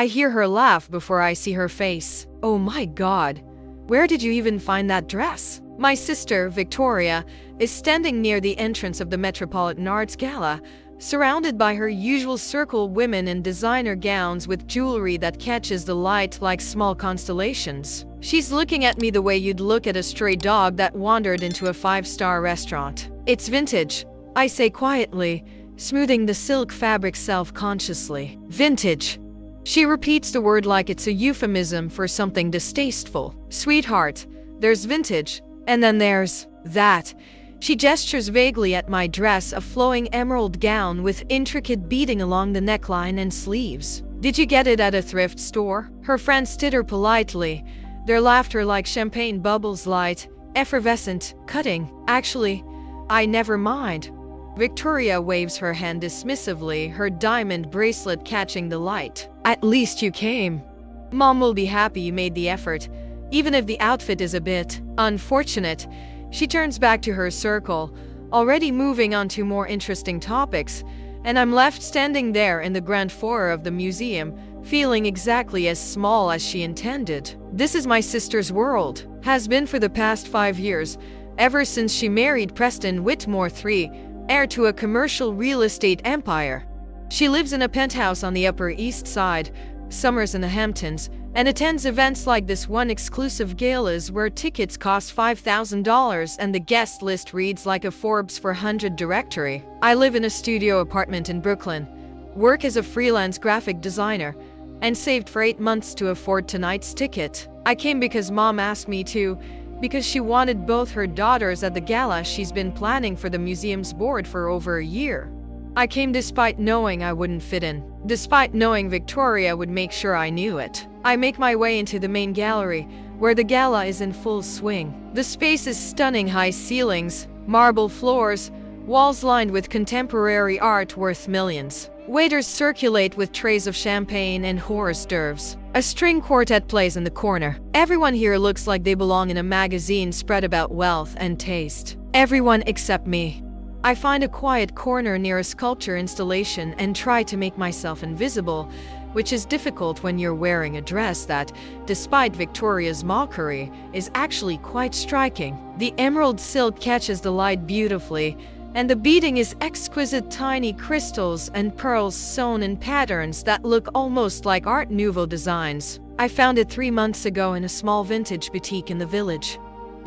I hear her laugh before I see her face. Oh my God. Where did you even find that dress? My sister, Victoria, is standing near the entrance of the Metropolitan Arts Gala, surrounded by her usual circle of women in designer gowns with jewelry that catches the light like small constellations. She's looking at me the way you'd look at a stray dog that wandered into a five-star restaurant. It's vintage, I say quietly, smoothing the silk fabric self-consciously. Vintage. She repeats the word like it's a euphemism for something distasteful. Sweetheart, there's vintage, and then there's that. She gestures vaguely at my dress, a flowing emerald gown with intricate beading along the neckline and sleeves. Did you get it at a thrift store? Her friends titter politely, their laughter like champagne bubbles, light, effervescent, cutting. Actually, I never mind. Victoria waves her hand dismissively, her diamond bracelet catching the light. At least you came. Mom will be happy you made the effort, even if the outfit is a bit unfortunate. She turns back to her circle, already moving on to more interesting topics, and I'm left standing there in the grand foyer of the museum, feeling exactly as small as she intended. This is my sister's world. Has been for the past 5 years, ever since she married Preston Whitmore III, heir to a commercial real estate empire. She lives in a penthouse on the Upper East Side, summers in the Hamptons, and attends events like this one, exclusive galas where tickets cost $5,000 and the guest list reads like a Forbes 400 directory. I live in a studio apartment in Brooklyn, work as a freelance graphic designer, and saved for 8 months to afford tonight's ticket. I came because Mom asked me to, because she wanted both her daughters at the gala she's been planning for the museum's board for over a year. I came despite knowing I wouldn't fit in, despite knowing Victoria would make sure I knew it. I make my way into the main gallery, where the gala is in full swing. The space is stunning: high ceilings, marble floors, walls lined with contemporary art worth millions. Waiters circulate with trays of champagne and hors d'oeuvres. A string quartet plays in the corner. Everyone here looks like they belong in a magazine spread about wealth and taste. Everyone except me. I find a quiet corner near a sculpture installation and try to make myself invisible, which is difficult when you're wearing a dress that, despite Victoria's mockery, is actually quite striking. The emerald silk catches the light beautifully, and the beading is exquisite: tiny crystals and pearls sewn in patterns that look almost like Art Nouveau designs. I found it 3 months ago in a small vintage boutique in the village.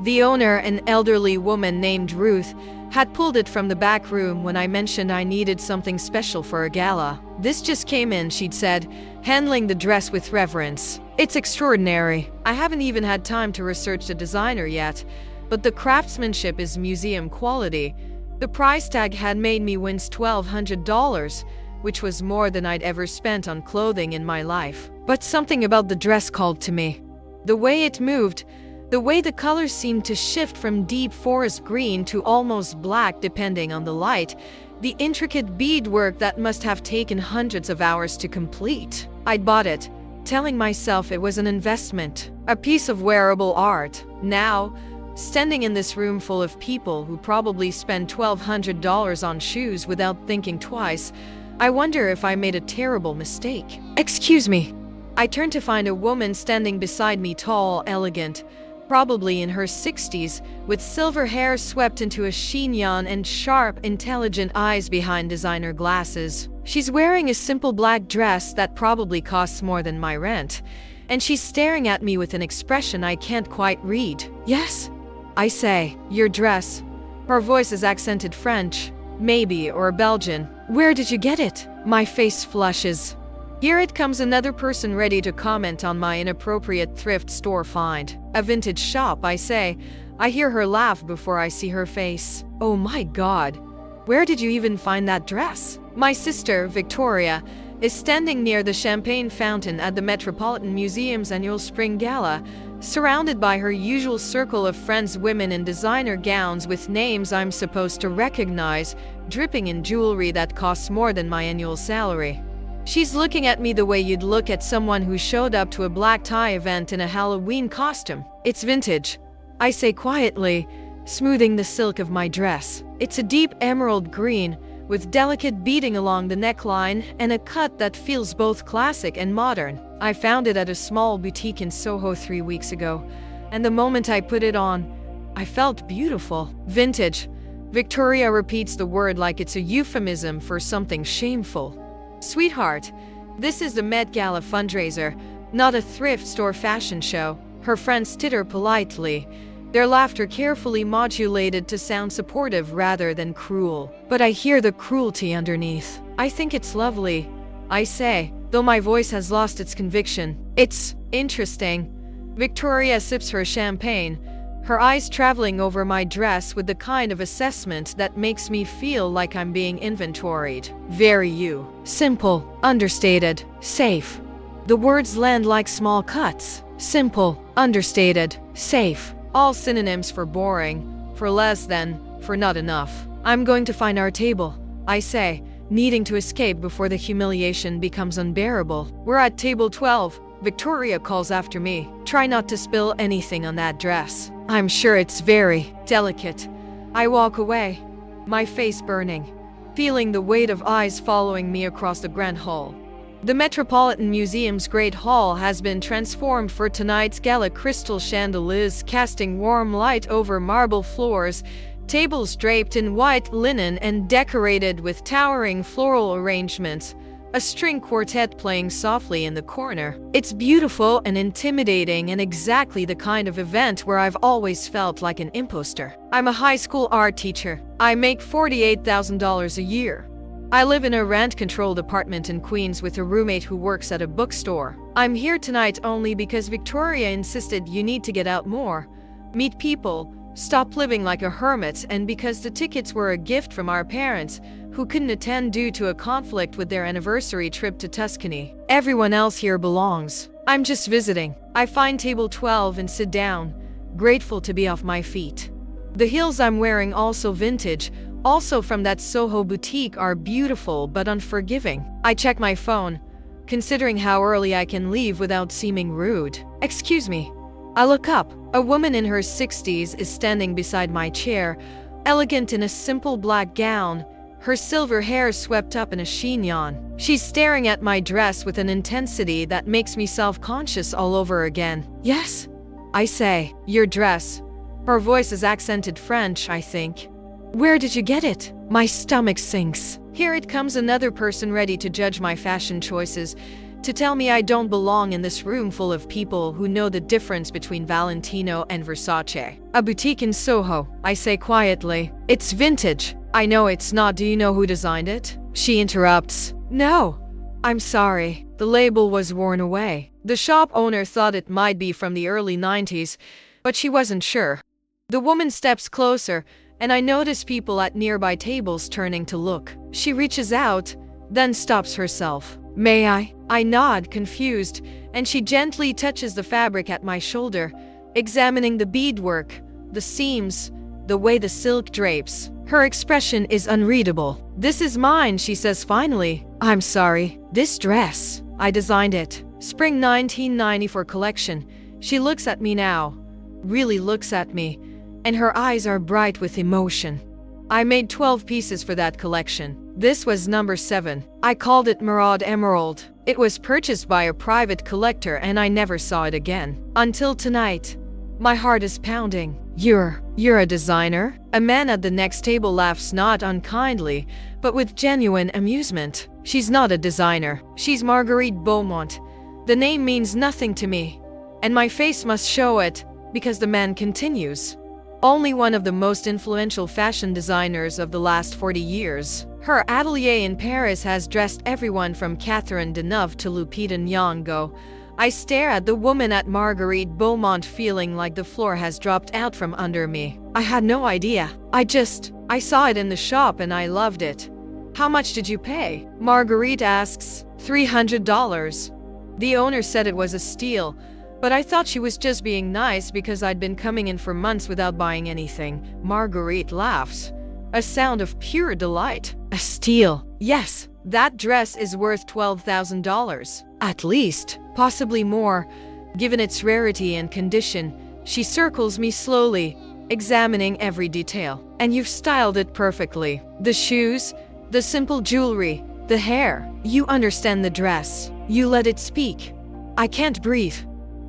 The owner, an elderly woman named Ruth, had pulled it from the back room when I mentioned I needed something special for a gala. This just came in, she'd said, handling the dress with reverence. It's extraordinary. I haven't even had time to research the designer yet, but the craftsmanship is museum quality. The price tag had made me wince $1,200, which was more than I'd ever spent on clothing in my life. But something about the dress called to me. The way it moved, the way the colors seemed to shift from deep forest green to almost black depending on the light, the intricate beadwork that must have taken hundreds of hours to complete. I'd bought it, telling myself it was an investment, a piece of wearable art. Now, standing in this room full of people who probably spend $1,200 on shoes without thinking twice, I wonder if I made a terrible mistake. Excuse me. I turn to find a woman standing beside me, tall, elegant, probably in her 60s, with silver hair swept into a chignon and sharp, intelligent eyes behind designer glasses. She's wearing a simple black dress that probably costs more than my rent, and she's staring at me with an expression I can't quite read. Yes, I say. Your dress. Her voice is accented French, maybe, or Belgian. Where did you get it? My face flushes. Here it comes, another person ready to comment on my inappropriate thrift store find. A vintage shop, I say. I hear her laugh before I see her face. Oh my God. Where did you even find that dress? My sister, Victoria, is standing near the champagne fountain at the Metropolitan Museum's annual spring gala, surrounded by her usual circle of friends, women in designer gowns with names I'm supposed to recognize, dripping in jewelry that costs more than my annual salary. She's looking at me the way you'd look at someone who showed up to a black tie event in a Halloween costume. It's vintage, I say quietly, smoothing the silk of my dress. It's a deep emerald green, with delicate beading along the neckline and a cut that feels both classic and modern. I found it at a small boutique in Soho 3 weeks ago, and the moment I put it on, I felt beautiful. Vintage. Victoria repeats the word like it's a euphemism for something shameful. Sweetheart, this is the Met Gala fundraiser, not a thrift store fashion show. Her friends titter politely, their laughter carefully modulated to sound supportive rather than cruel. But I hear the cruelty underneath. I think it's lovely, I say, though my voice has lost its conviction. It's interesting. Victoria sips her champagne, her eyes traveling over my dress with the kind of assessment that makes me feel like I'm being inventoried. Very you. Simple, understated, safe. The words land like small cuts. Simple, understated, safe. All synonyms for boring, for less than, for not enough. I'm going to find our table, I say, needing to escape before the humiliation becomes unbearable. We're at table 12. Victoria calls after me. Try not to spill anything on that dress. I'm sure it's very delicate. I walk away, my face burning, feeling the weight of eyes following me across the grand hall. The Metropolitan Museum's Great Hall has been transformed for tonight's gala. Crystal chandeliers casting warm light over marble floors, tables draped in white linen and decorated with towering floral arrangements, a string quartet playing softly in the corner. It's beautiful and intimidating and exactly the kind of event where I've always felt like an imposter. I'm a high school art teacher. I make $48,000 a year. I live in a rent-controlled apartment in Queens with a roommate who works at a bookstore. I'm here tonight only because Victoria insisted you need to get out more, meet people, stop living like a hermit, and because the tickets were a gift from our parents, who couldn't attend due to a conflict with their anniversary trip to Tuscany. Everyone else here belongs. I'm just visiting. I find table 12 and sit down, grateful to be off my feet. The heels I'm wearing, also vintage, also from that Soho boutique, are beautiful but unforgiving. I check my phone, considering how early I can leave without seeming rude. Excuse me. I look up. A woman in her 60s is standing beside my chair, elegant in a simple black gown, her silver hair swept up in a chignon. She's staring at my dress with an intensity that makes me self-conscious all over again. Yes, I say. Your dress. Her voice is accented French, I think. Where did you get it? My stomach sinks. Here it comes, another person ready to judge my fashion choices, to tell me I don't belong in this room full of people who know the difference between Valentino and Versace. A boutique in Soho, I say quietly. It's vintage. I know it's not. Do you know who designed it? She interrupts. No. I'm sorry. The label was worn away. The shop owner thought it might be from the early 90s, but she wasn't sure. The woman steps closer, and I notice people at nearby tables turning to look. She reaches out, then stops herself. May I? I nod, confused, and she gently touches the fabric at my shoulder, examining the beadwork, the seams, the way the silk drapes. Her expression is unreadable. This is mine, she says finally. I'm sorry. This dress. I designed it. Spring 1994 collection. She looks at me now. Really looks at me. And her eyes are bright with emotion. I made 12 pieces for that collection. This was number 7. I called it Maraud Emerald. It was purchased by a private collector and I never saw it again. Until tonight. My heart is pounding. You're a designer? A man at the next table laughs, not unkindly, but with genuine amusement. She's not a designer. She's Marguerite Beaumont. The name means nothing to me. And my face must show it, because the man continues. Only one of the most influential fashion designers of the last 40 years. Her atelier in Paris has dressed everyone from Catherine Deneuve to Lupita Nyong'o. I stare at the woman at Marguerite Beaumont, feeling like the floor has dropped out from under me. I had no idea. I saw it in the shop and I loved it. How much did you pay? Marguerite asks. $300. The owner said it was a steal, but I thought she was just being nice because I'd been coming in for months without buying anything. Marguerite laughs. A sound of pure delight. A steal. Yes, that dress is worth $12,000. At least, possibly more, given its rarity and condition. She circles me slowly, examining every detail. And you've styled it perfectly. The shoes, The simple jewelry, the hair. You understand the dress. You let it speak. I can't breathe.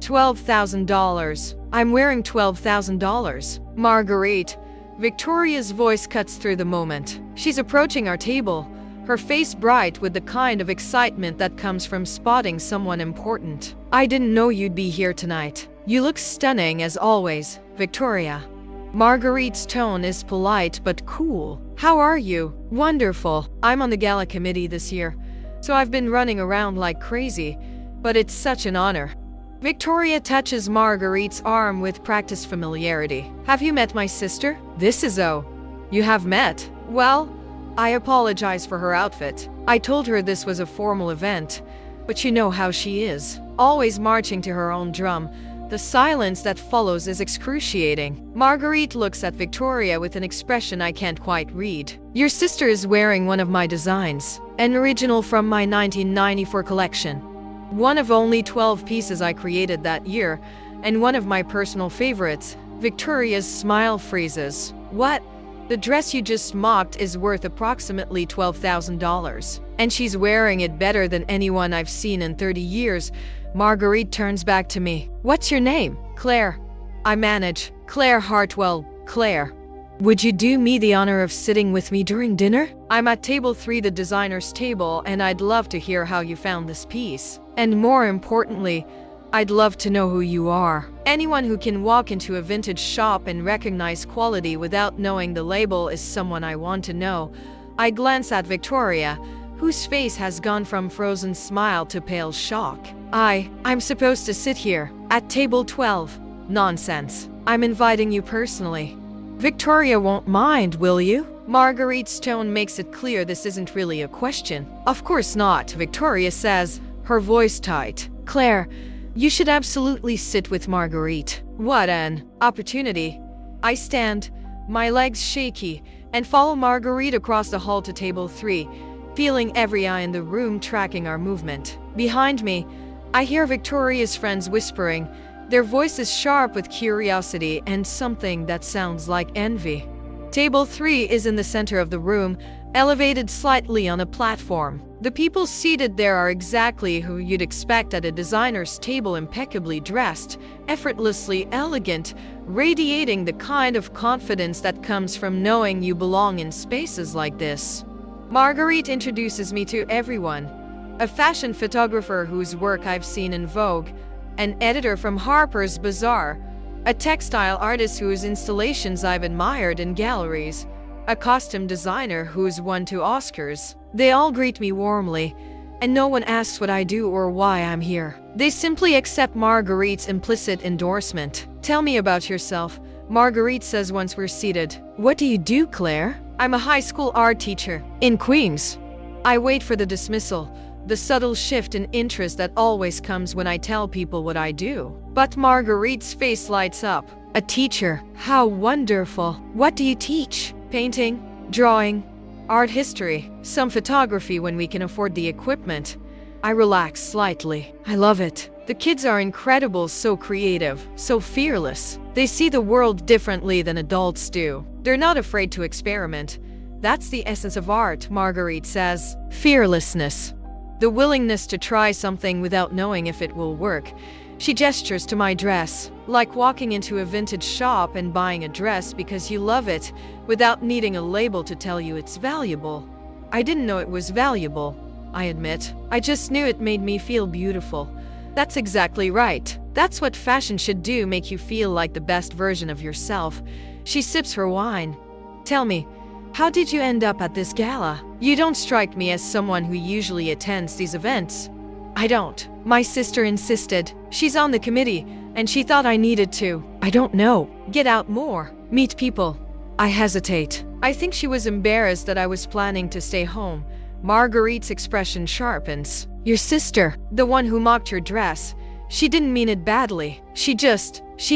$12,000. I'm wearing $12,000. Marguerite. Victoria's voice cuts through the moment. She's approaching our table, her face bright with the kind of excitement that comes from spotting someone important. I didn't know you'd be here tonight. You look stunning as always, Victoria. Marguerite's tone is polite but cool. How are you? Wonderful. I'm on the gala committee this year, so I've been running around like crazy, but it's such an honor. Victoria touches Marguerite's arm with practiced familiarity. Have you met my sister? This is O. You have met? Well, I apologize for her outfit. I told her this was a formal event, but you know how she is. Always marching to her own drum. The silence that follows is excruciating. Marguerite looks at Victoria with an expression I can't quite read. Your sister is wearing one of my designs, an original from my 1994 collection. One of only 12 pieces I created that year, and one of my personal favorites. Victoria's smile freezes. What? The dress you just mocked is worth approximately $12,000, and she's wearing it better than anyone I've seen in 30 years. Marguerite turns back to me. What's your name? Claire. I manage. Claire Hartwell. Claire. Would you do me the honor of sitting with me during dinner? I'm at table 3, the designer's table, and I'd love to hear how you found this piece. And more importantly, I'd love to know who you are. Anyone who can walk into a vintage shop and recognize quality without knowing the label is someone I want to know. I glance at Victoria, whose face has gone from frozen smile to pale shock. I'm supposed to sit here, at table 12. Nonsense. I'm inviting you personally. Victoria won't mind, will you? Marguerite's tone makes it clear this isn't really a question. Of course not, Victoria says, her voice tight. Claire, you should absolutely sit with Marguerite. What an opportunity. I stand, my legs shaky, and follow Marguerite across the hall to table 3, feeling every eye in the room tracking our movement. Behind me, I hear Victoria's friends whispering, their voices sharp with curiosity and something that sounds like envy. Table 3 is in the center of the room, elevated slightly on a platform. The people seated there are exactly who you'd expect at a designer's table, impeccably dressed, effortlessly elegant, radiating the kind of confidence that comes from knowing you belong in spaces like this. Marguerite introduces me to everyone. A fashion photographer whose work I've seen in Vogue, an editor from Harper's Bazaar, a textile artist whose installations I've admired in galleries, a costume designer who's won 2 Oscars. They all greet me warmly, and no one asks what I do or why I'm here. They simply accept Marguerite's implicit endorsement. Tell me about yourself, Marguerite says once we're seated. What do you do, Claire? I'm a high school art teacher in Queens. I wait for the dismissal, the subtle shift in interest that always comes when I tell people what I do. But Marguerite's face lights up. A teacher? How wonderful. What do you teach? Painting, drawing, art history, some photography when we can afford the equipment. I relax slightly. I love it. The kids are incredible, so creative, so fearless. They see the world differently than adults do. They're not afraid to experiment. That's the essence of art, Marguerite says. Fearlessness. The willingness to try something without knowing if it will work. She gestures to my dress, like walking into a vintage shop and buying a dress because you love it, without needing a label to tell you it's valuable. I didn't know it was valuable, I admit. I just knew it made me feel beautiful. That's exactly right. That's what fashion should do, make you feel like the best version of yourself. She sips her wine. Tell me, how did you end up at this gala? You don't strike me as someone who usually attends these events. I don't. My sister insisted. She's on the committee, and she thought I needed to. I don't know. Get out more. Meet people. I hesitate. I think she was embarrassed that I was planning to stay home. Marguerite's expression sharpens. Your sister, the one who mocked your dress, she didn't mean it badly. She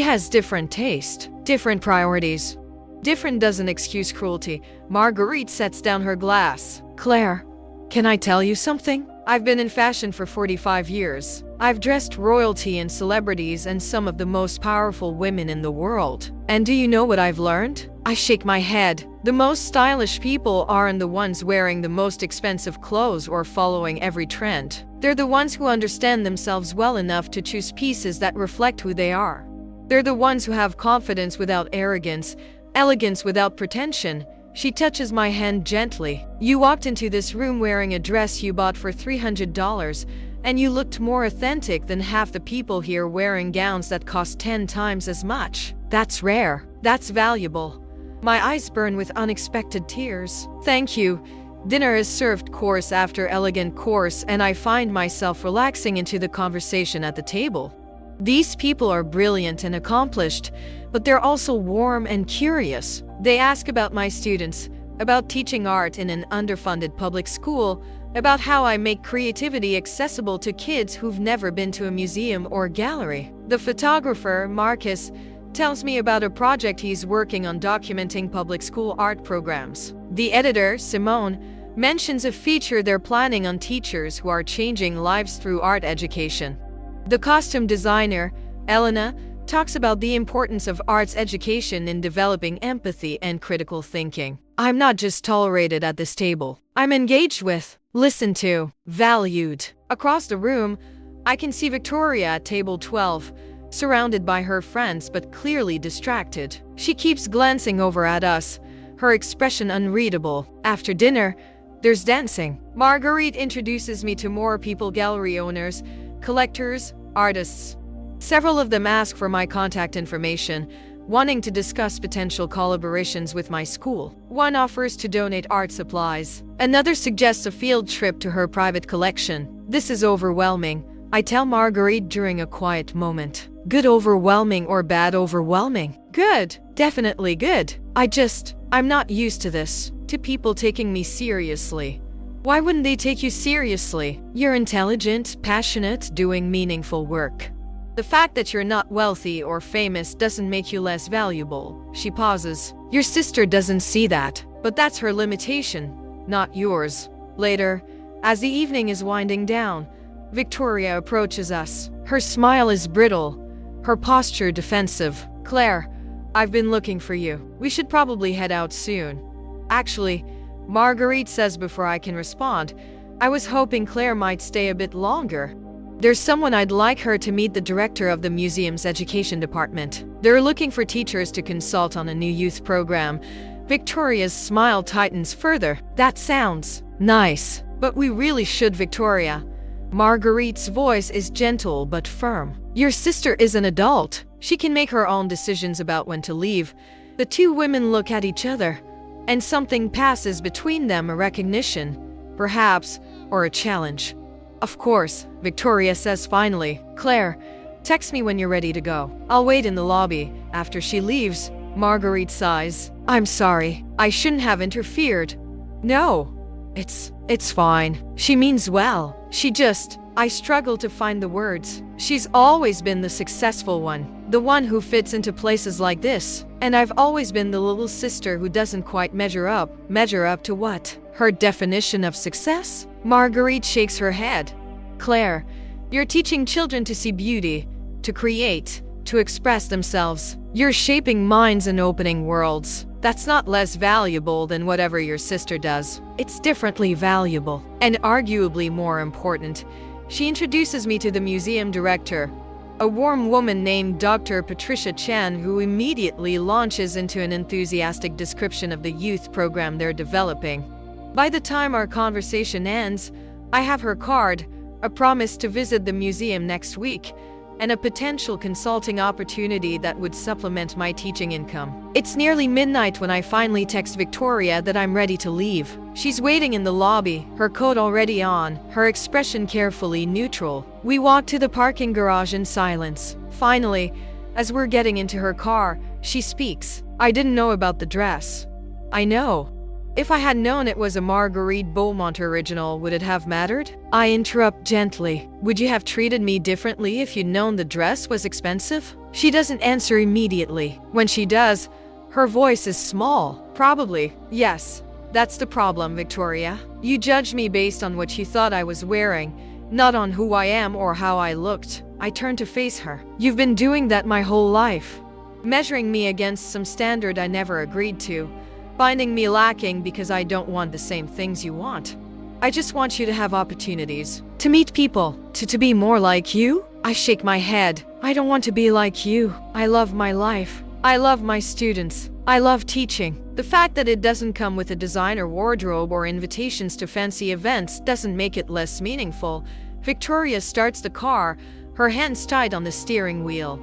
has different taste, different priorities. Different doesn't excuse cruelty. Marguerite sets down her glass. Claire, Can I tell you something? I've been in fashion for 45 years. I've dressed royalty and celebrities and some of the most powerful women in the world. And do you know what I've learned? I shake my head. The most stylish people aren't the ones wearing the most expensive clothes or following every trend. They're the ones who understand themselves well enough to choose pieces that reflect who they are. They're the ones who have confidence without arrogance, elegance without pretension. She touches my hand gently. You walked into this room wearing a dress you bought for $300, and you looked more authentic than half the people here wearing gowns that cost 10 times as much. That's rare. That's valuable. My eyes burn with unexpected tears. Thank you. Dinner is served course after elegant course, and I find myself relaxing into the conversation at the table. These people are brilliant and accomplished, but they're also warm and curious. They ask about my students, about teaching art in an underfunded public school, about how I make creativity accessible to kids who've never been to a museum or gallery. The photographer, Marcus, tells me about a project he's working on documenting public school art programs. The editor, Simone, mentions a feature they're planning on teachers who are changing lives through art education. The costume designer, Elena, talks about the importance of arts education in developing empathy and critical thinking. I'm not just tolerated at this table. I'm engaged with, listened to, valued. Across the room, I can see Victoria at table 12, surrounded by her friends but clearly distracted. She keeps glancing over at us, her expression unreadable. After dinner, there's dancing. Marguerite introduces me to more people: gallery owners, collectors, artists. Several of them ask for my contact information, wanting to discuss potential collaborations with my school. One offers to donate art supplies. Another suggests a field trip to her private collection. This is overwhelming, I tell Marguerite during a quiet moment. Good overwhelming or bad overwhelming? Good. Definitely good. I'm not used to this, to people taking me seriously. Why wouldn't they take you seriously? You're intelligent, passionate, doing meaningful work. The fact that you're not wealthy or famous doesn't make you less valuable. She pauses. Your sister doesn't see that, but that's her limitation, not yours. Later, as the evening is winding down, Victoria approaches us. Her smile is brittle, her posture defensive. Claire, I've been looking for you. We should probably head out soon. Actually, Marguerite says before I can respond, I was hoping Claire might stay a bit longer. There's someone I'd like her to meet: the director of the museum's education department. They're looking for teachers to consult on a new youth program. Victoria's smile tightens further. That sounds nice, but we really should, Victoria. Marguerite's voice is gentle but firm. Your sister is an adult. She can make her own decisions about when to leave. The two women look at each other, and something passes between them: a recognition, perhaps, or a challenge. Of course, Victoria says finally. Claire, text me when you're ready to go. I'll wait in the lobby. After she leaves, Marguerite sighs. I'm sorry. I shouldn't have interfered. No, it's fine. She means well. I struggle to find the words. She's always been the successful one, the one who fits into places like this. And I've always been the little sister who doesn't quite measure up. Measure up to what? Her definition of success? Marguerite shakes her head. Claire, you're teaching children to see beauty, to create, to express themselves. You're shaping minds and opening worlds. That's not less valuable than whatever your sister does. It's differently valuable, and arguably more important. She introduces me to the museum director, a warm woman named Dr. Patricia Chan, who immediately launches into an enthusiastic description of the youth program they're developing. By the time our conversation ends, I have her card, a promise to visit the museum next week, and a potential consulting opportunity that would supplement my teaching income. It's nearly midnight when I finally text Victoria that I'm ready to leave. She's waiting in the lobby, her coat already on, her expression carefully neutral. We walk to the parking garage in silence. Finally, as we're getting into her car, she speaks. I didn't know about the dress. I know. If I had known it was a Marguerite Beaumont original, would it have mattered? I interrupt gently. Would you have treated me differently if you'd known the dress was expensive? She doesn't answer immediately. When she does, her voice is small. Probably, yes. That's the problem, Victoria. You judged me based on what you thought I was wearing, not on who I am or how I looked. I turned to face her. You've been doing that my whole life. Measuring me against some standard I never agreed to. Finding me lacking because I don't want the same things you want. I just want you to have opportunities. To meet people. To be more like you. I shake my head. I don't want to be like you. I love my life. I love my students. I love teaching. The fact that it doesn't come with a designer wardrobe or invitations to fancy events doesn't make it less meaningful. Victoria starts the car, her hands tied on the steering wheel.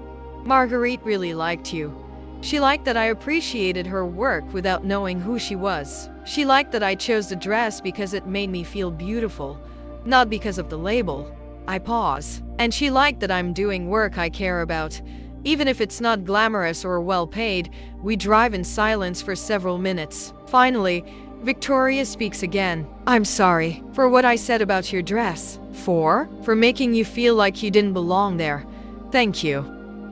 Marguerite really liked you. She liked that I appreciated her work without knowing who she was. She liked that I chose the dress because it made me feel beautiful, not because of the label. I pause. And she liked that I'm doing work I care about. Even if it's not glamorous or well paid. We drive in silence for several minutes. Finally, Victoria speaks again. I'm sorry for what I said about your dress. For making you feel like you didn't belong there. Thank you.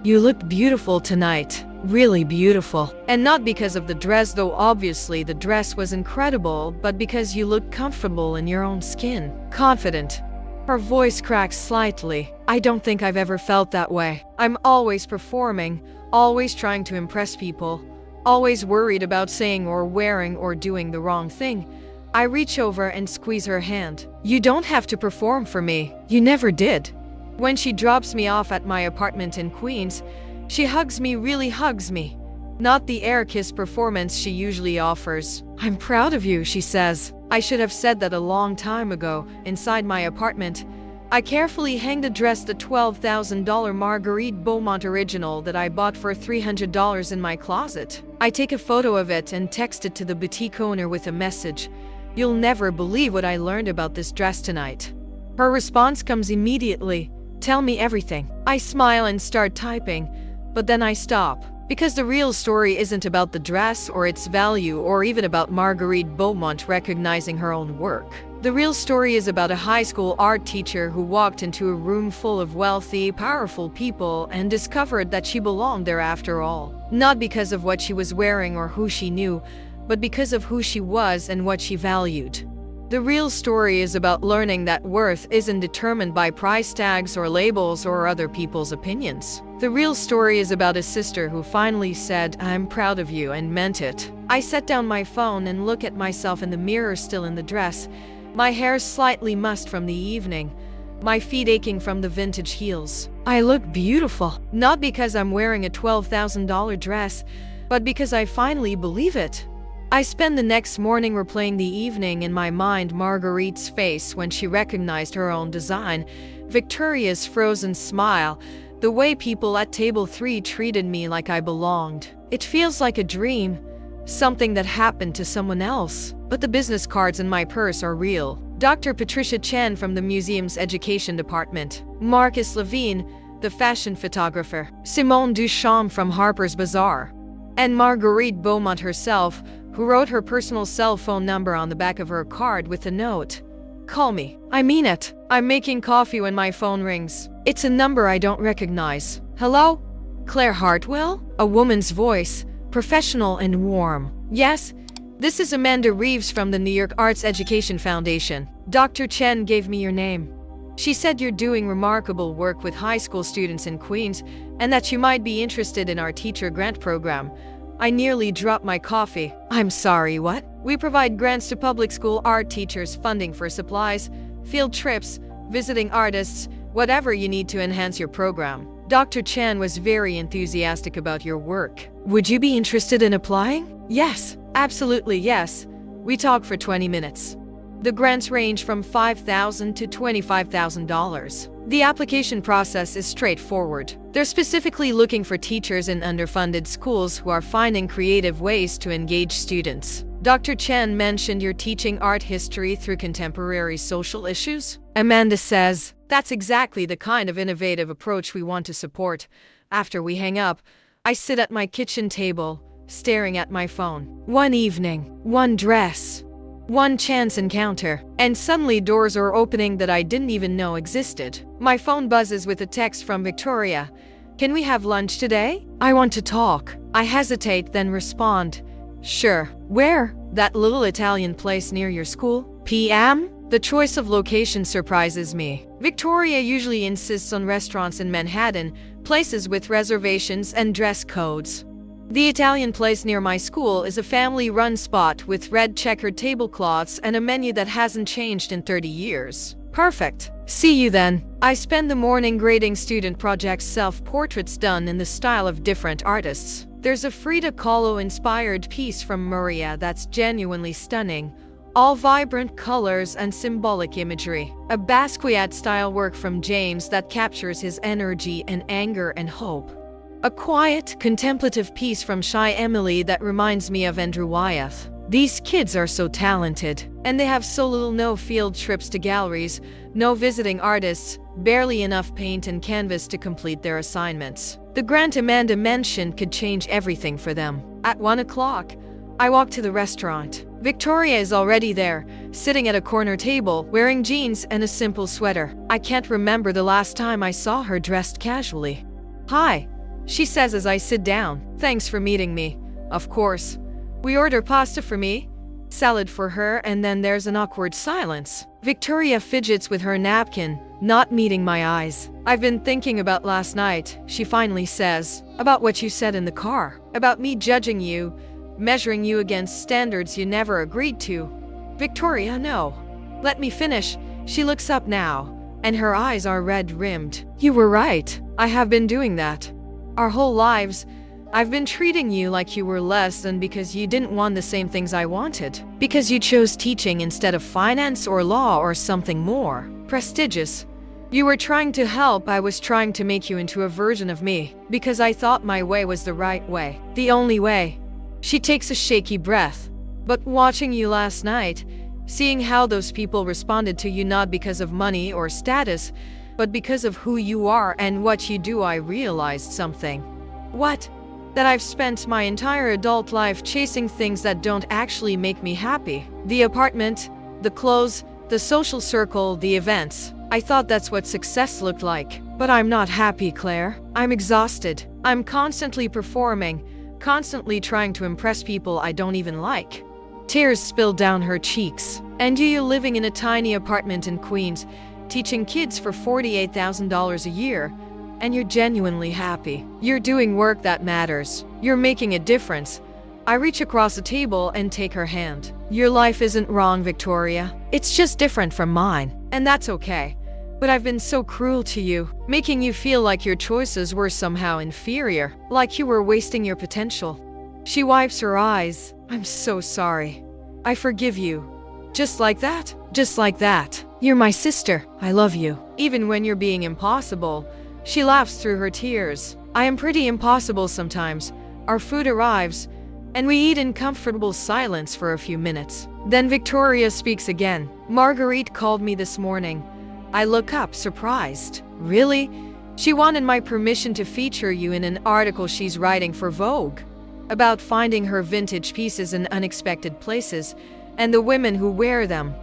You looked beautiful tonight. Really beautiful. And not because of the dress, though obviously the dress was incredible, but because you looked comfortable in your own skin. Confident. Her voice cracks slightly. I don't think I've ever felt that way. I'm always performing, always trying to impress people, always worried about saying or wearing or doing the wrong thing. I reach over and squeeze her hand. You don't have to perform for me. You never did. When she drops me off at my apartment in Queens, she hugs me, really hugs me. Not the air kiss performance she usually offers. I'm proud of you, she says. I should have said that a long time ago, inside my apartment. I carefully hang the dress, the $12,000 Marguerite Beaumont original that I bought for $300 in my closet. I take a photo of it and text it to the boutique owner with a message. You'll never believe what I learned about this dress tonight. Her response comes immediately. Tell me everything. I smile and start typing, but then I stop. Because the real story isn't about the dress or its value or even about Marguerite Beaumont recognizing her own work. The real story is about a high school art teacher who walked into a room full of wealthy, powerful people and discovered that she belonged there after all. Not because of what she was wearing or who she knew, but because of who she was and what she valued. The real story is about learning that worth isn't determined by price tags or labels or other people's opinions. The real story is about a sister who finally said, I'm proud of you, and meant it. I set down my phone and look at myself in the mirror, still in the dress. My hair slightly mussed from the evening. My feet aching from the vintage heels. I look beautiful. Not because I'm wearing a $12,000 dress, but because I finally believe it. I spend the next morning replaying the evening in my mind, Marguerite's face when she recognized her own design, Victoria's frozen smile, the way people at table 3 treated me like I belonged. It feels like a dream, something that happened to someone else. But the business cards in my purse are real. Dr. Patricia Chen from the museum's education department, Marcus Levine, the fashion photographer, Simone Duchamp from Harper's Bazaar, and Marguerite Beaumont herself, who wrote her personal cell phone number on the back of her card with a note. Call me. I mean it. I'm making coffee when my phone rings. It's a number I don't recognize. Hello? Claire Hartwell? A woman's voice, professional and warm. Yes? This is Amanda Reeves from the New York Arts Education Foundation. Dr. Chen gave me your name. She said you're doing remarkable work with high school students in Queens and that you might be interested in our teacher grant program. I nearly dropped my coffee. I'm sorry, what? We provide grants to public school art teachers, funding for supplies, field trips, visiting artists, whatever you need to enhance your program. Dr. Chan was very enthusiastic about your work. Would you be interested in applying? Yes, absolutely yes. We talked for 20 minutes. The grants range from $5,000 to $25,000. The application process is straightforward. They're specifically looking for teachers in underfunded schools who are finding creative ways to engage students. Dr. Chen mentioned you're teaching art history through contemporary social issues. Amanda says, that's exactly the kind of innovative approach we want to support. After we hang up, I sit at my kitchen table, staring at my phone. One evening, one dress, one chance encounter, and suddenly doors are opening that I didn't even know existed. My phone buzzes with a text from Victoria. Can we have lunch today? I want to talk. I hesitate, then respond. Sure. Where? That little Italian place near your school? PM? The choice of location surprises me. Victoria usually insists on restaurants in Manhattan, places with reservations and dress codes. The Italian place near my school is a family-run spot with red checkered tablecloths and a menu that hasn't changed in 30 years. Perfect. See you then. I spend the morning grading student projects, self-portraits done in the style of different artists. There's a Frida Kahlo-inspired piece from Maria that's genuinely stunning, all vibrant colors and symbolic imagery. A Basquiat-style work from James that captures his energy and anger and hope. A quiet, contemplative piece from Shy Emily that reminds me of Andrew Wyeth. These kids are so talented, and they have so little. No field trips to galleries, no visiting artists, barely enough paint and canvas to complete their assignments. The grant Amanda mentioned could change everything for them. At 1 o'clock, I walk to the restaurant. Victoria is already there, sitting at a corner table, wearing jeans and a simple sweater. I can't remember the last time I saw her dressed casually. "Hi," she says as I sit down. "Thanks for meeting me." Of course. We order pasta for me, salad for her, and then there's an awkward silence. Victoria fidgets with her napkin, not meeting my eyes. "I've been thinking about last night," she finally says. "About what you said in the car. About me judging you, measuring you against standards you never agreed to." "Victoria, no. Let me finish." She looks up now, and her eyes are red-rimmed. "You were right. I have been doing that. Our whole lives, I've been treating you like you were less than because you didn't want the same things I wanted. Because you chose teaching instead of finance or law or something more prestigious. You were trying to help, I was trying to make you into a version of me. Because I thought my way was the right way. The only way." She takes a shaky breath. "But watching you last night, seeing how those people responded to you not because of money or status, but because of who you are and what you do, I realized something." "What?" "That I've spent my entire adult life chasing things that don't actually make me happy. The apartment, the clothes, the social circle, the events. I thought that's what success looked like. But I'm not happy, Claire. I'm exhausted. I'm constantly performing, constantly trying to impress people I don't even like." Tears spill down her cheeks. "And you living in a tiny apartment in Queens, teaching kids for $48,000 a year. And you're genuinely happy. You're doing work that matters. You're making a difference." I reach across the table and take her hand. "Your life isn't wrong, Victoria. It's just different from mine. And that's okay. But I've been so cruel to you, making you feel like your choices were somehow inferior, like you were wasting your potential." She wipes her eyes. "I'm so sorry. I forgive you." "Just like that? Just like that? You're my sister. I love you. Even when you're being impossible." She laughs through her tears. "I am pretty impossible sometimes." Our food arrives, and we eat in comfortable silence for a few minutes. Then Victoria speaks again. "Marguerite called me this morning." I look up, surprised. "Really?" "She wanted my permission to feature you in an article she's writing for Vogue, about finding her vintage pieces in unexpected places, and the women who wear them."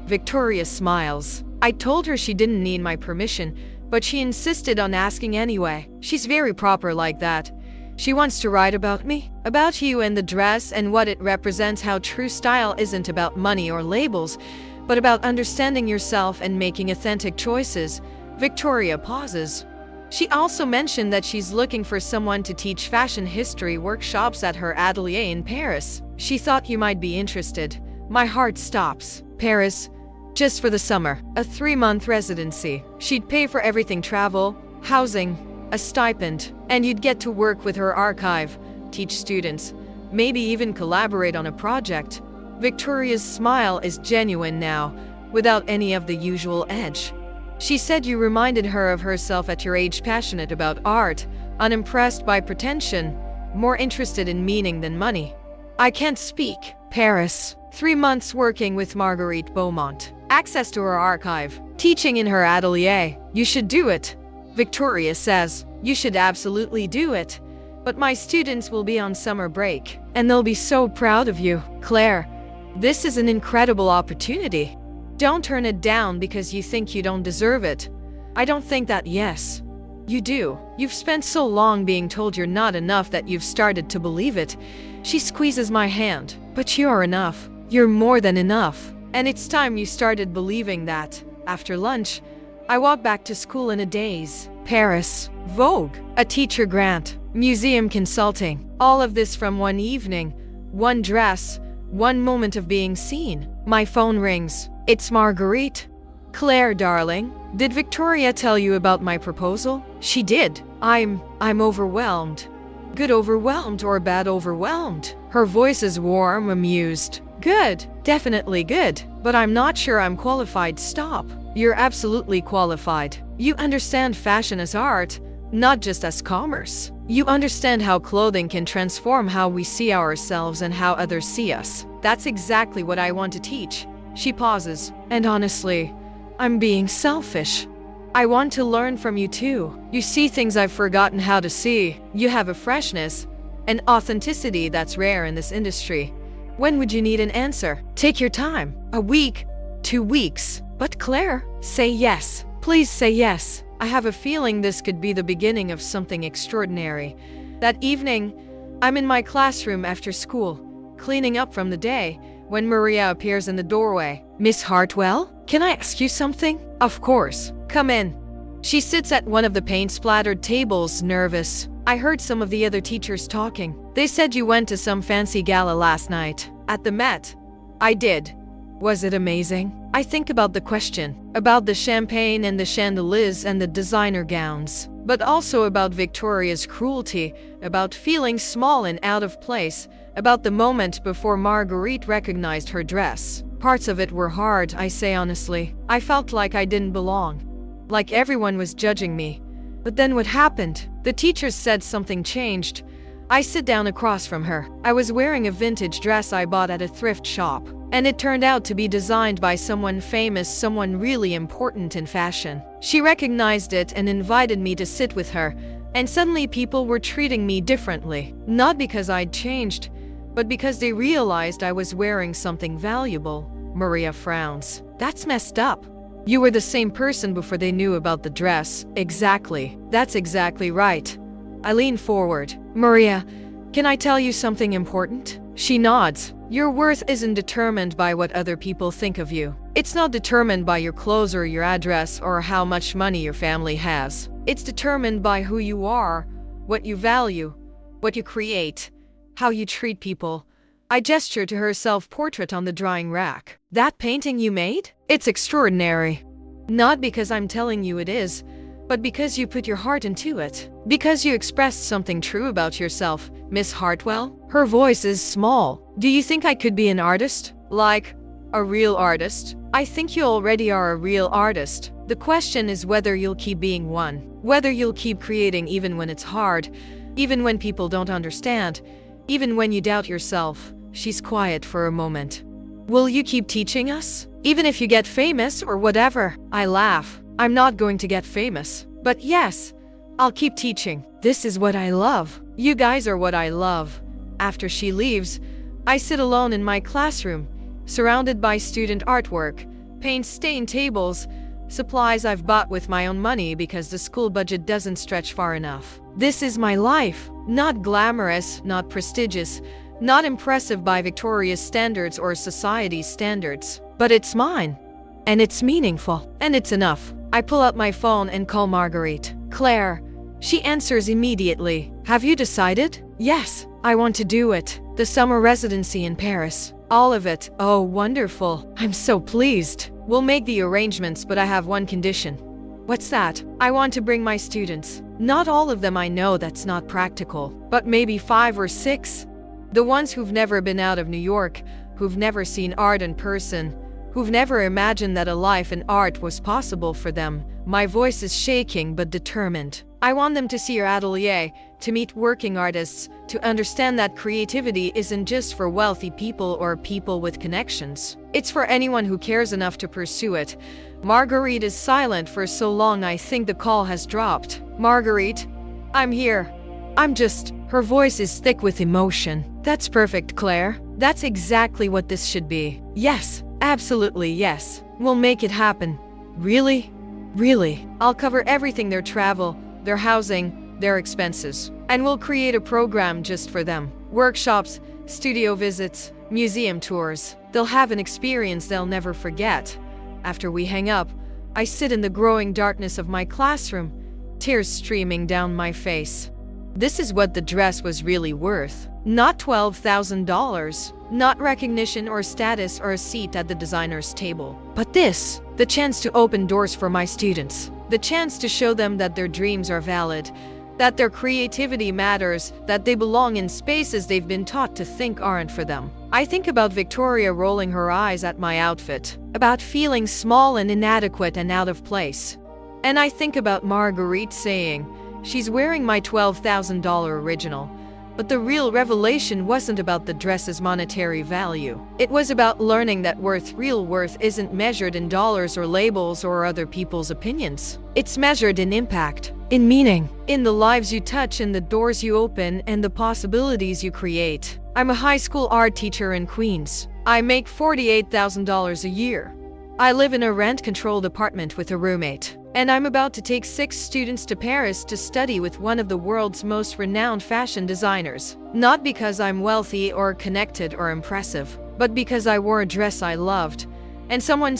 Victoria smiles. "I told her she didn't need my permission, but she insisted on asking anyway. She's very proper like that. She wants to write about me, about you and the dress and what it represents, how true style isn't about money or labels, but about understanding yourself and making authentic choices." Victoria pauses. She also mentioned that she's looking for someone to teach fashion history workshops at her atelier in Paris. She thought you might be interested. My heart stops. "Paris? Just for the summer. A 3-month residency. She'd pay for everything: travel, housing, a stipend. And you'd get to work with her archive, teach students, maybe even collaborate on a project." Victoria's smile is genuine now, without any of the usual edge. She said you reminded her of herself at your age, passionate about art, unimpressed by pretension, more interested in meaning than money. I can't speak. Paris. 3 months working with Marguerite Beaumont. Access to her archive. Teaching in her atelier. You should do it. Victoria says, you should absolutely do it. But my students will be on summer break, and they'll be so proud of you. Claire, this is an incredible opportunity. Don't turn it down because you think you don't deserve it. I don't think that, yes. You do. You've spent so long being told you're not enough that you've started to believe it. She squeezes my hand. But you're enough. You're more than enough. And it's time you started believing that. After lunch, I walk back to school in a daze. Paris, Vogue, a teacher grant, museum consulting. All of this from one evening, one dress, one moment of being seen. My phone rings. It's Marguerite. Claire, darling, did Victoria tell you about my proposal? She did. I'm overwhelmed. Good overwhelmed or bad overwhelmed? Her voice is warm, amused. Good, definitely good. But I'm not sure I'm qualified. Stop. You're absolutely qualified. You understand fashion as art, not just as commerce. You understand how clothing can transform how we see ourselves and how others see us. That's exactly what I want to teach. She pauses. And honestly, I'm being selfish. I want to learn from you too. You see things I've forgotten how to see. You have a freshness, an authenticity that's rare in this industry. When would you need an answer? Take your time. A week, 2 weeks. But Claire, say yes. Please say yes. I have a feeling this could be the beginning of something extraordinary. That evening, I'm in my classroom after school, cleaning up from the day, when Maria appears in the doorway. Miss Hartwell, can I ask you something? Of course. Come in. She sits at one of the paint-splattered tables, nervous. I heard some of the other teachers talking. They said you went to some fancy gala last night. At the Met. I did. Was it amazing? I think about the question, about the champagne and the chandeliers and the designer gowns, but also about Victoria's cruelty, about feeling small and out of place, about the moment before Marguerite recognized her dress. Parts of it were hard, I say honestly. I felt like I didn't belong, like everyone was judging me. But then what happened? The teachers said something changed. I sit down across from her. I was wearing a vintage dress I bought at a thrift shop, and it turned out to be designed by someone famous, someone really important in fashion. She recognized it and invited me to sit with her, and suddenly people were treating me differently. Not because I'd changed, but because they realized I was wearing something valuable. Maria frowns. That's messed up. You were the same person before they knew about the dress. Exactly. That's exactly right. I lean forward. Maria, can I tell you something important? She nods. Your worth isn't determined by what other people think of you. It's not determined by your clothes or your address or how much money your family has. It's determined by who you are, what you value, what you create, how you treat people. I gesture to her self-portrait on the drying rack. That painting you made? It's extraordinary. Not because I'm telling you it is, but because you put your heart into it. Because you expressed something true about yourself, Miss Hartwell. Her voice is small. Do you think I could be an artist? Like, a real artist? I think you already are a real artist. The question is whether you'll keep being one. Whether you'll keep creating even when it's hard, even when people don't understand, even when you doubt yourself. She's quiet for a moment. Will you keep teaching us? Even if you get famous or whatever? I laugh. I'm not going to get famous. But yes, I'll keep teaching. This is what I love. You guys are what I love. After she leaves, I sit alone in my classroom, surrounded by student artwork, paint-stained tables, supplies I've bought with my own money because the school budget doesn't stretch far enough. This is my life. Not glamorous, not prestigious, not impressive by Victoria's standards or society's standards. But it's mine. And it's meaningful. And it's enough. I pull out my phone and call Marguerite. Claire. She answers immediately. Have you decided? Yes, I want to do it. The summer residency in Paris. All of it. Oh, wonderful. I'm so pleased. We'll make the arrangements, but I have one condition. What's that? I want to bring my students. Not all of them, I know that's not practical, but maybe 5 or 6. The ones who've never been out of New York, who've never seen art in person, who've never imagined that a life in art was possible for them. My voice is shaking but determined. I want them to see your atelier, to meet working artists, to understand that creativity isn't just for wealthy people or people with connections. It's for anyone who cares enough to pursue it. Marguerite is silent for so long I think the call has dropped. Marguerite, I'm here. Her voice is thick with emotion. That's perfect, Claire. That's exactly what this should be. Yes, absolutely yes. We'll make it happen. Really? Really. I'll cover everything, their travel, their housing, their expenses. And we'll create a program just for them. Workshops, studio visits, museum tours. They'll have an experience they'll never forget. After we hang up, I sit in the growing darkness of my classroom, tears streaming down my face. This is what the dress was really worth. Not $12,000, not recognition or status or a seat at the designer's table. But this, the chance to open doors for my students. The chance to show them that their dreams are valid, that their creativity matters, that they belong in spaces they've been taught to think aren't for them. I think about Victoria rolling her eyes at my outfit, about feeling small and inadequate and out of place. And I think about Marguerite saying, she's wearing my $12,000 original. But the real revelation wasn't about the dress's monetary value. It was about learning that real worth isn't measured in dollars or labels or other people's opinions. It's measured in impact, in meaning, in the lives you touch, in the doors you open, and the possibilities you create. I'm a high school art teacher in Queens. I make $48,000 a year. I live in a rent-controlled apartment with a roommate. And I'm about to take 6 students to Paris to study with one of the world's most renowned fashion designers. Not because I'm wealthy or connected or impressive, but because I wore a dress I loved. And someone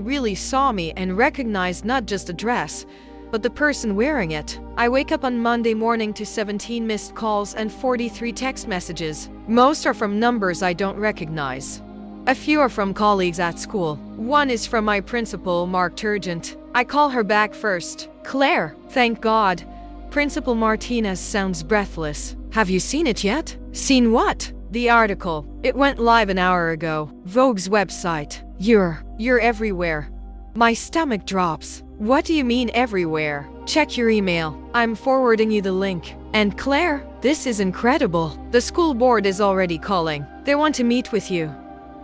really saw me and recognized not just a dress, but the person wearing it. I wake up on Monday morning to 17 missed calls and 43 text messages. Most are from numbers I don't recognize. A few are from colleagues at school. One is from my principal, Mark Turgent. I call her back first. Claire, thank God. Principal Martinez sounds breathless. Have you seen it yet? Seen what? The article. It went live an hour ago. Vogue's website. You're everywhere. My stomach drops. What do you mean everywhere? Check your email. I'm forwarding you the link. And Claire, this is incredible. The school board is already calling. They want to meet with you.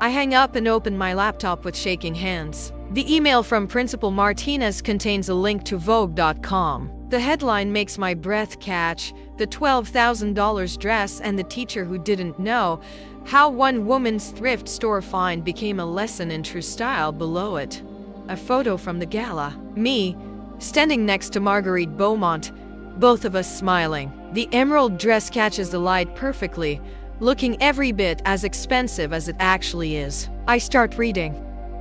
I hang up and open my laptop with shaking hands. The email from Principal Martinez contains a link to Vogue.com. The headline makes my breath catch: the $12,000 dress and the teacher who didn't know. How one woman's thrift store find became a lesson in true style. Below it, a photo from the gala. Me, standing next to Marguerite Beaumont, both of us smiling. The emerald dress catches the light perfectly, looking every bit as expensive as it actually is. I start reading.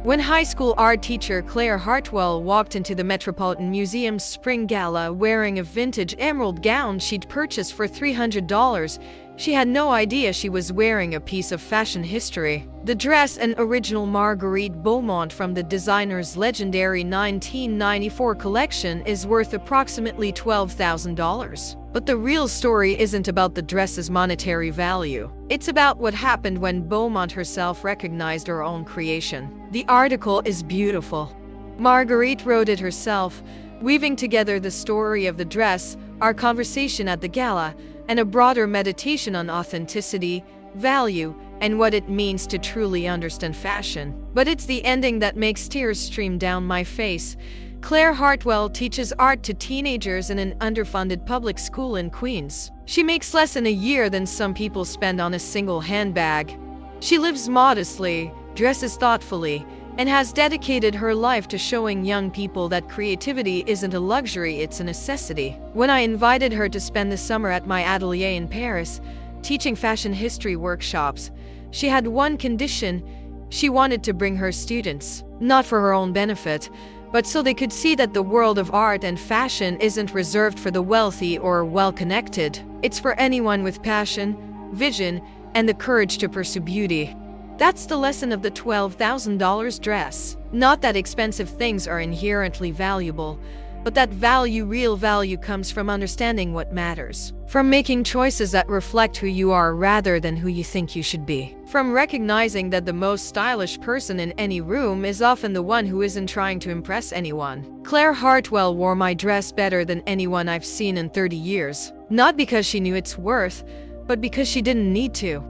When high school art teacher Claire Hartwell walked into the Metropolitan Museum's spring gala wearing a vintage emerald gown she'd purchased for $300, she had no idea she was wearing a piece of fashion history. The dress, an original Marguerite Beaumont from the designer's legendary 1994 collection, is worth approximately $12,000. But the real story isn't about the dress's monetary value. It's about what happened when Beaumont herself recognized her own creation. The article is beautiful. Marguerite wrote it herself, weaving together the story of the dress, our conversation at the gala, and a broader meditation on authenticity, value, and what it means to truly understand fashion. But it's the ending that makes tears stream down my face. Claire Hartwell teaches art to teenagers in an underfunded public school in Queens. She makes less in a year than some people spend on a single handbag. She lives modestly, dresses thoughtfully, and has dedicated her life to showing young people that creativity isn't a luxury, it's a necessity. When I invited her to spend the summer at my atelier in Paris, teaching fashion history workshops, she had one condition: she wanted to bring her students, not for her own benefit, but so they could see that the world of art and fashion isn't reserved for the wealthy or well-connected. It's for anyone with passion, vision, and the courage to pursue beauty. That's the lesson of the $12,000 dress. Not that expensive things are inherently valuable, but that real value comes from understanding what matters. From making choices that reflect who you are rather than who you think you should be. From recognizing that the most stylish person in any room is often the one who isn't trying to impress anyone. Claire Hartwell wore my dress better than anyone I've seen in 30 years. Not because she knew its worth, but because she didn't need to.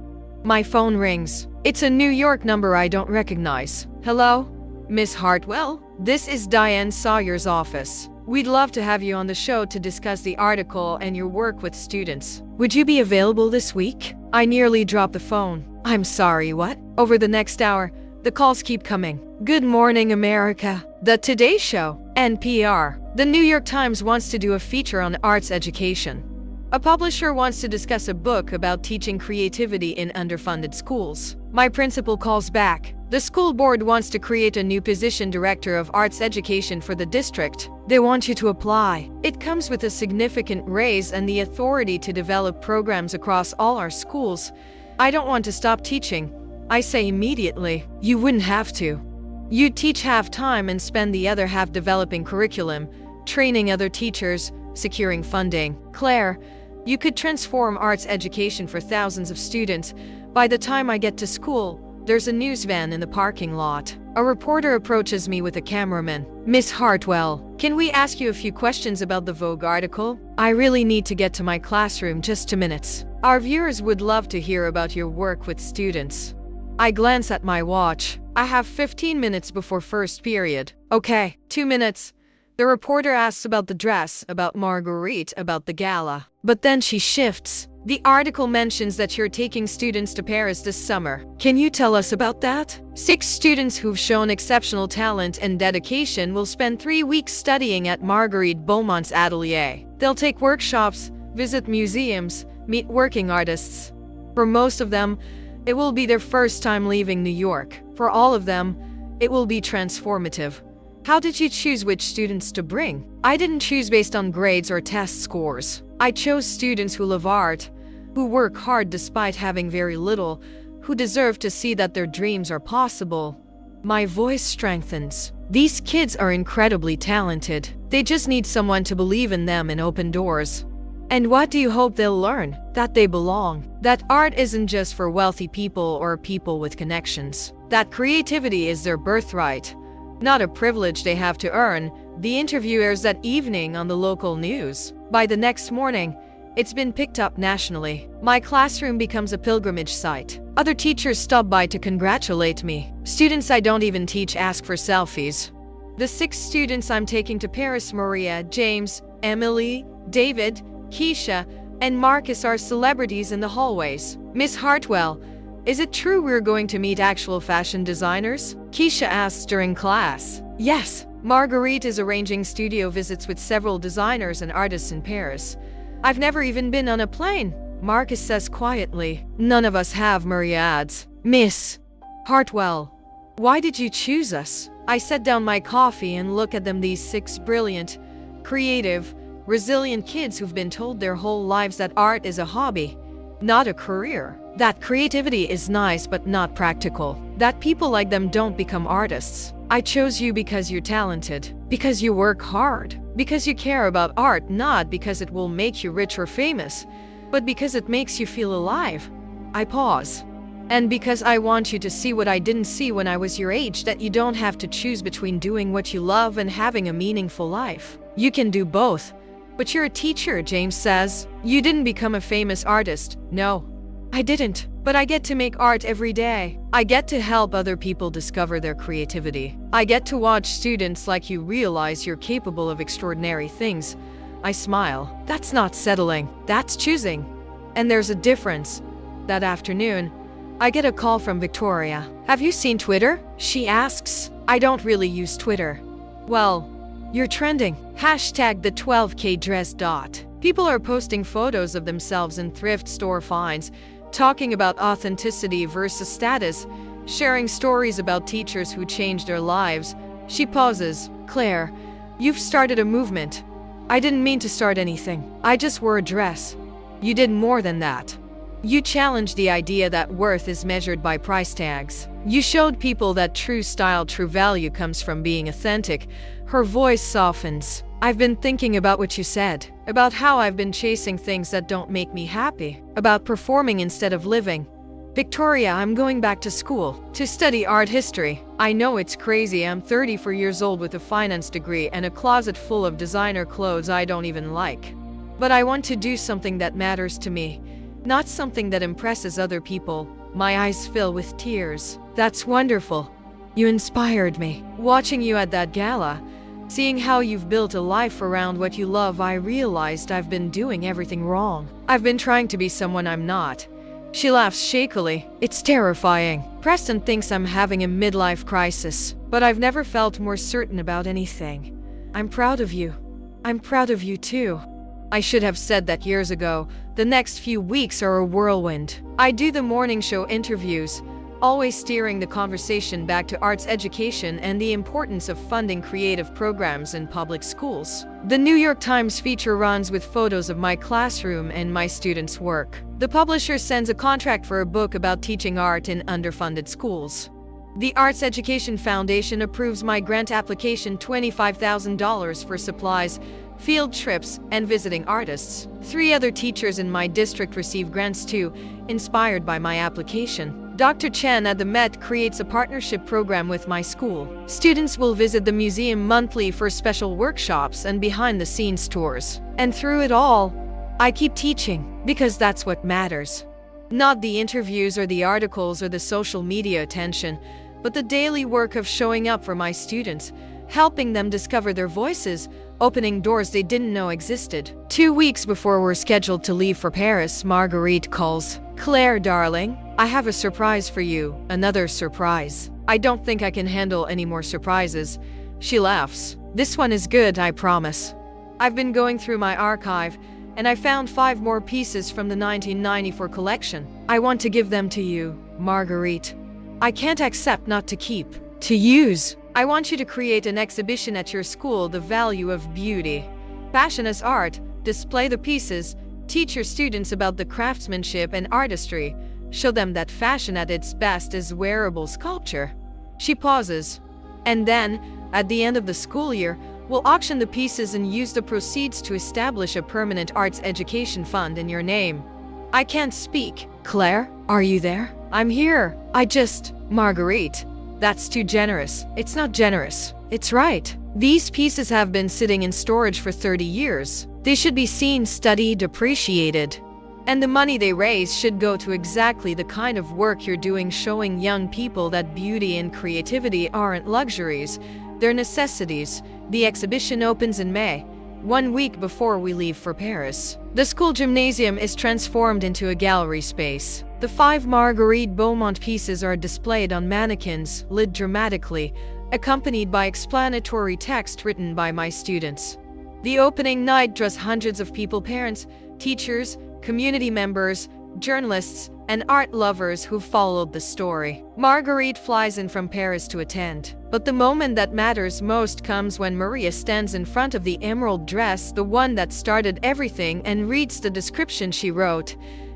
My phone rings. It's a New York number I don't recognize. Hello? Miss Hartwell? This is Diane Sawyer's office. We'd love to have you on the show to discuss the article and your work with students. Would you be available this week? I nearly dropped the phone. I'm sorry, what? Over the next hour, the calls keep coming. Good morning, America. The Today Show. NPR. The New York Times wants to do a feature on arts education. A publisher wants to discuss a book about teaching creativity in underfunded schools. My principal calls back. The school board wants to create a new position, director of arts education for the district. They want you to apply. It comes with a significant raise and the authority to develop programs across all our schools. I don't want to stop teaching. I say immediately, you wouldn't have to. You'd teach half time and spend the other half developing curriculum, training other teachers, securing funding. Claire, you could transform arts education for thousands of students. By the time I get to school, there's a news van in the parking lot. A reporter approaches me with a cameraman. Miss Hartwell, can we ask you a few questions about the Vogue article? I really need to get to my classroom, just 2 minutes. Our viewers would love to hear about your work with students. I glance at my watch. I have 15 minutes before first period. Okay, 2 minutes. The reporter asks about the dress, about Marguerite, about the gala. But then she shifts. The article mentions that you're taking students to Paris this summer. Can you tell us about that? 6 students who've shown exceptional talent and dedication will spend 3 weeks studying at Marguerite Beaumont's atelier. They'll take workshops, visit museums, meet working artists. For most of them, it will be their first time leaving New York. For all of them, it will be transformative. How did you choose which students to bring? I didn't choose based on grades or test scores. I chose students who love art, who work hard despite having very little, who deserve to see that their dreams are possible. My voice strengthens. These kids are incredibly talented. They just need someone to believe in them and open doors. And what do you hope they'll learn? That they belong. That art isn't just for wealthy people or people with connections. That creativity is their birthright, not a privilege they have to earn. The interview airs that evening on the local news. By the next morning, it's been picked up nationally. My classroom becomes a pilgrimage site. Other teachers stop by to congratulate me. Students I don't even teach ask for selfies. The 6 students I'm taking to Paris, Maria, James, Emily, David, Keisha, and Marcus, are celebrities in the hallways. Miss Hartwell, is it true we're going to meet actual fashion designers? Keisha asks during class. Yes. Marguerite is arranging studio visits with several designers and artists in Paris. I've never even been on a plane, Marcus says quietly. None of us have, Maria adds. Miss Hartwell, why did you choose us? I set down my coffee and look at them, these 6 brilliant, creative, resilient kids who've been told their whole lives that art is a hobby, not a career. That creativity is nice but not practical. That people like them don't become artists. I chose you because you're talented, because you work hard, because you care about art, not because it will make you rich or famous, but because it makes you feel alive. I pause. And because I want you to see what I didn't see when I was your age, that you don't have to choose between doing what you love and having a meaningful life. You can do both. But you're a teacher, James says. You didn't become a famous artist. No, I didn't. But I get to make art every day. I get to help other people discover their creativity. I get to watch students like you realize you're capable of extraordinary things. I smile. That's not settling. That's choosing. And there's a difference. That afternoon, I get a call from Victoria. Have you seen Twitter? She asks. I don't really use Twitter. Well, you're trending. Hashtag the 12K dress. People are posting photos of themselves in thrift store finds, talking about authenticity versus status, sharing stories about teachers who changed their lives. She pauses. Claire, you've started a movement. I didn't mean to start anything. I just wore a dress. You did more than that. You challenged the idea that worth is measured by price tags. You showed people that true style, true value comes from being authentic. Her voice softens. I've been thinking about what you said, about how I've been chasing things that don't make me happy, about performing instead of living. Victoria, I'm going back to school to study art history. I know it's crazy. I'm 34 years old with a finance degree and a closet full of designer clothes I don't even like. But I want to do something that matters to me, not something that impresses other people. My eyes fill with tears. That's wonderful. You inspired me. Watching you at that gala, seeing how you've built a life around what you love, I realized I've been doing everything wrong. I've been trying to be someone I'm not. She laughs shakily. It's terrifying. Preston thinks I'm having a midlife crisis, but I've never felt more certain about anything. I'm proud of you. I'm proud of you too. I should have said that years ago. The next few weeks are a whirlwind. I do the morning show interviews, always steering the conversation back to arts education and the importance of funding creative programs in public schools. The New York Times feature runs with photos of my classroom and my students' work. The publisher sends a contract for a book about teaching art in underfunded schools. The Arts Education Foundation approves my grant application, $25,000 for supplies, field trips, and visiting artists. 3 other teachers in my district receive grants too, inspired by my application. Dr. Chen at the Met creates a partnership program with my school. Students will visit the museum monthly for special workshops and behind-the-scenes tours. And through it all, I keep teaching, because that's what matters. Not the interviews or the articles or the social media attention, but the daily work of showing up for my students, helping them discover their voices, opening doors they didn't know existed. 2 weeks before we're scheduled to leave for Paris, Marguerite calls. "Claire, darling, I have a surprise for you. Another surprise. I don't think I can handle any more surprises." She laughs. "This one is good, I promise." I've been going through my archive, and I found 5 more pieces from the 1994 collection. I want to give them to you, Marguerite. I can't accept not to keep. To use. I want you to create an exhibition at your school, The Value of Beauty. Fashion as art, display the pieces, teach your students about the craftsmanship and artistry, show them that fashion at its best is wearable sculpture. She pauses. And then, at the end of the school year, we'll auction the pieces and use the proceeds to establish a permanent arts education fund in your name. I can't speak. Claire, are you there? I'm here. Marguerite. That's too generous. It's not generous. It's right. These pieces have been sitting in storage for 30 years. They should be seen, studied, appreciated. And the money they raise should go to exactly the kind of work you're doing, showing young people that beauty and creativity aren't luxuries, they're necessities. The exhibition opens in May, 1 week before we leave for Paris. The school gymnasium is transformed into a gallery space. The 5 Marguerite Beaumont pieces are displayed on mannequins, lit dramatically, accompanied by explanatory text written by my students. The opening night draws hundreds of people, parents, teachers, community members, journalists, and art lovers who followed the story. Marguerite flies in from Paris to attend. But the moment that matters most comes when Maria stands in front of the emerald dress, the one that started everything, and reads the description she wrote.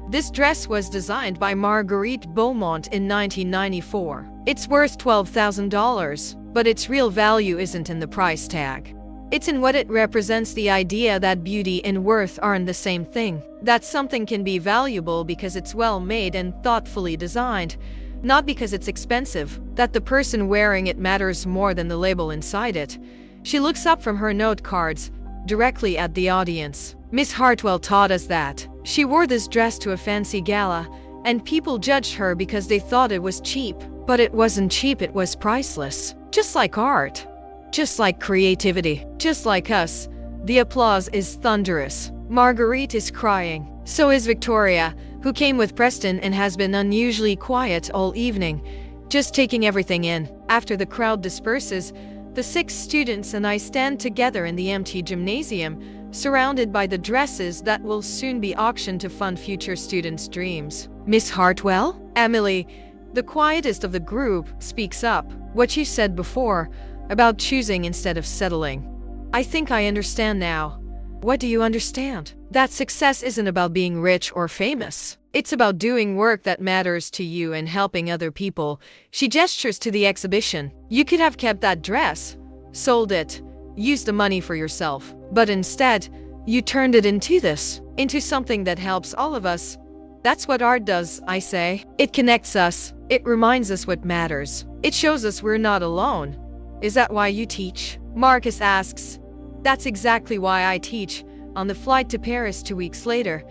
This dress was designed by Marguerite Beaumont in 1994. It's worth $12,000, but its real value isn't in the price tag. It's in what it represents, the idea that beauty and worth aren't the same thing. That something can be valuable because it's well made and thoughtfully designed, not because it's expensive. That the person wearing it matters more than the label inside it. She looks up from her note cards, directly at the audience. Miss Hartwell taught us that. She wore this dress to a fancy gala, and people judged her because they thought it was cheap. But it wasn't cheap, it was priceless. Just like art. Just like creativity. Just like us. The applause is thunderous. Marguerite is crying. So is Victoria, who came with Preston and has been unusually quiet all evening, just taking everything in. After the crowd disperses, the 6 students and I stand together in the empty gymnasium, surrounded by the dresses that will soon be auctioned to fund future students' dreams. Miss Hartwell? Emily, the quietest of the group, speaks up. What you said before, about choosing instead of settling. I think I understand now. What do you understand? That success isn't about being rich or famous. It's about doing work that matters to you and helping other people. She gestures to the exhibition. You could have kept that dress, sold it, used the money for yourself. But instead, you turned it into something that helps all of us. That's what art does, I say. It connects us. It reminds us what matters. It shows us we're not alone. Is that why you teach? Marcus asks. That's exactly why I teach. On the flight to Paris 2 weeks later,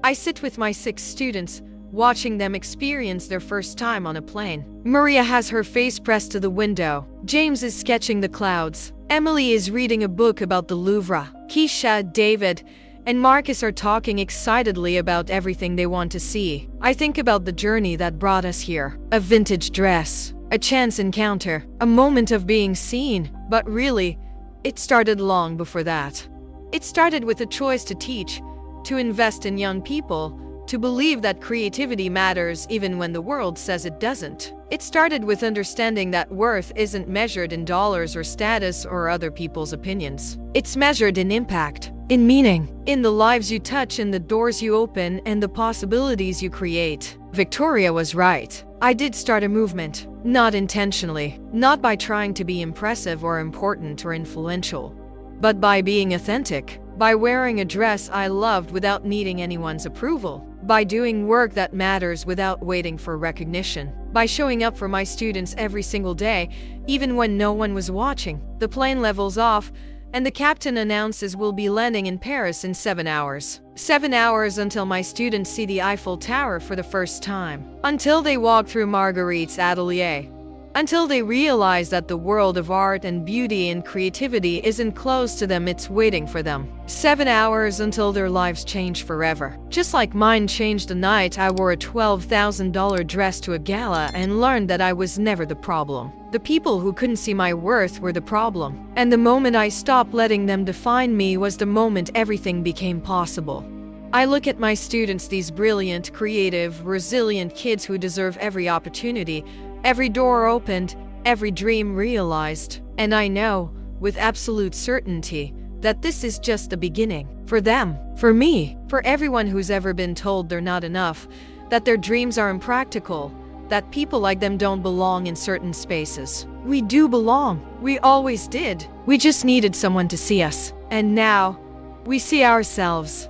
I sit with my 6 students, watching them experience their first time on a plane. Maria has her face pressed to the window. James is sketching the clouds. Emily is reading a book about the Louvre. Keisha, David, and Marcus are talking excitedly about everything they want to see. I think about the journey that brought us here. A vintage dress, a chance encounter, a moment of being seen. But really, It started long before that. It started with a choice to teach, to invest in young people, to believe that creativity matters even when the world says it doesn't. It started with understanding that worth isn't measured in dollars or status or other people's opinions. It's measured in impact, in meaning, in the lives you touch, in the doors you open, and the possibilities you create. Victoria was right. I did start a movement, not intentionally, not by trying to be impressive or important or influential, but by being authentic, by wearing a dress I loved without needing anyone's approval, by doing work that matters without waiting for recognition, by showing up for my students every single day, even when no one was watching. The plane levels off, and the captain announces we'll be landing in Paris in 7 hours. 7 hours until my students see the Eiffel Tower for the first time, until they walk through Marguerite's atelier, until they realize that the world of art and beauty and creativity isn't close to them, it's waiting for them. 7 hours until their lives change forever. Just like mine changed the night I wore a $12,000 dress to a gala and learned that I was never the problem. The people who couldn't see my worth were the problem. And the moment I stopped letting them define me was the moment everything became possible. I look at my students, these brilliant, creative, resilient kids who deserve every opportunity, every door opened, every dream realized. And I know, with absolute certainty, that this is just the beginning. For them, for me, for everyone who's ever been told they're not enough, that their dreams are impractical, that people like them don't belong in certain spaces. We do belong. We always did. We just needed someone to see us. And now, we see ourselves.